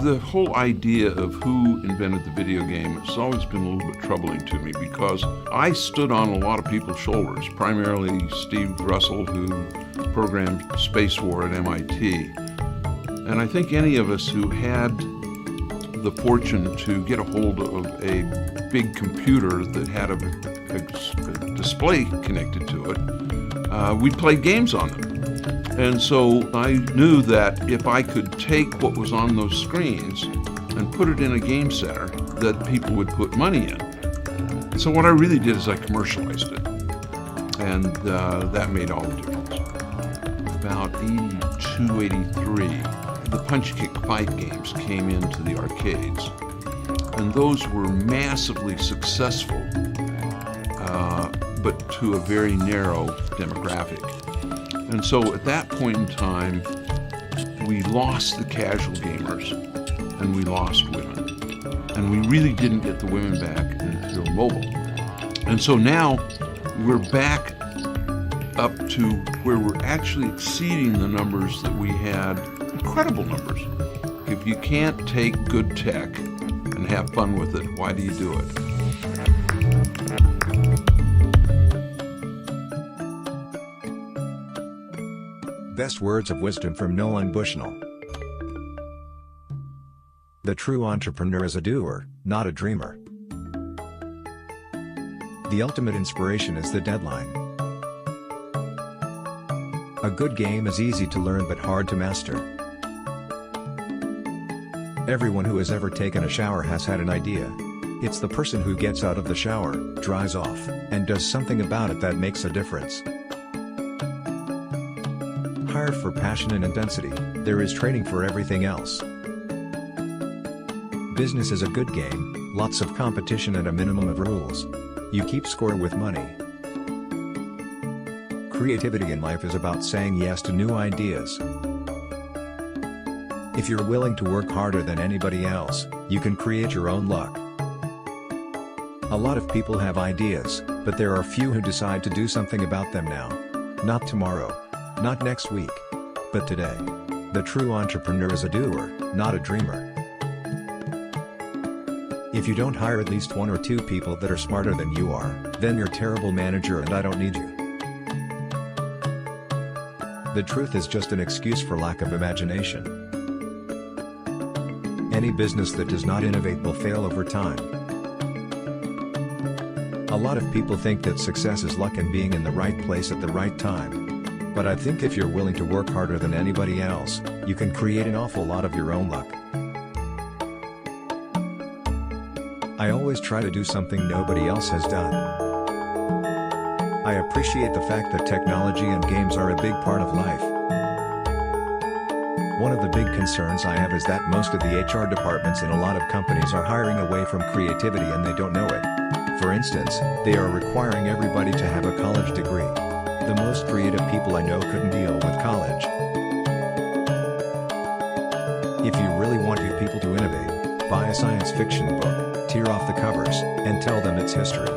The whole idea of who invented the video game has always been a little bit troubling to me because I stood on a lot of people's shoulders, primarily Steve Russell, who programmed Space War at MIT. And I think any of us who had the fortune to get a hold of a big computer that had a display connected to it, we played games on them. And so I knew that if I could take what was on those screens and put it in a game center, that people would put money in. So what I really did is I commercialized it. And that made all the difference. About 82, 83, the Punch Kick fight games came into the arcades. And those were massively successful, but to a very narrow demographic. And so at that point in time, we lost the casual gamers and we lost women. And we really didn't get the women back until mobile. And so now we're back up to where we're actually exceeding the numbers that we had, incredible numbers. If you can't take good tech and have fun with it, why do you do it? Best words of wisdom from Nolan Bushnell. The true entrepreneur is a doer, not a dreamer. The ultimate inspiration is the deadline. A good game is easy to learn but hard to master. Everyone who has ever taken a shower has had an idea. It's the person who gets out of the shower, dries off, and does something about it that makes a difference. Hire for passion and intensity, there is training for everything else. Business is a good game, lots of competition and a minimum of rules. You keep score with money. Creativity in life is about saying yes to new ideas. If you're willing to work harder than anybody else, you can create your own luck. A lot of people have ideas, but there are few who decide to do something about them now. Not tomorrow. Not next week. But today. The true entrepreneur is a doer, not a dreamer. If you don't hire at least 1 or 2 people that are smarter than you are, then you're a terrible manager and I don't need you. The truth is just an excuse for lack of imagination. Any business that does not innovate will fail over time. A lot of people think that success is luck and being in the right place at the right time. But I think if you're willing to work harder than anybody else, you can create an awful lot of your own luck. I always try to do something nobody else has done. I appreciate the fact that technology and games are a big part of life. One of the big concerns I have is that most of the HR departments in a lot of companies are hiring away from creativity and they don't know it. For instance, they are requiring everybody to have a college degree. The most creative people I know couldn't deal with college. If you really want your people to innovate, buy a science fiction book, tear off the covers, and tell them its history.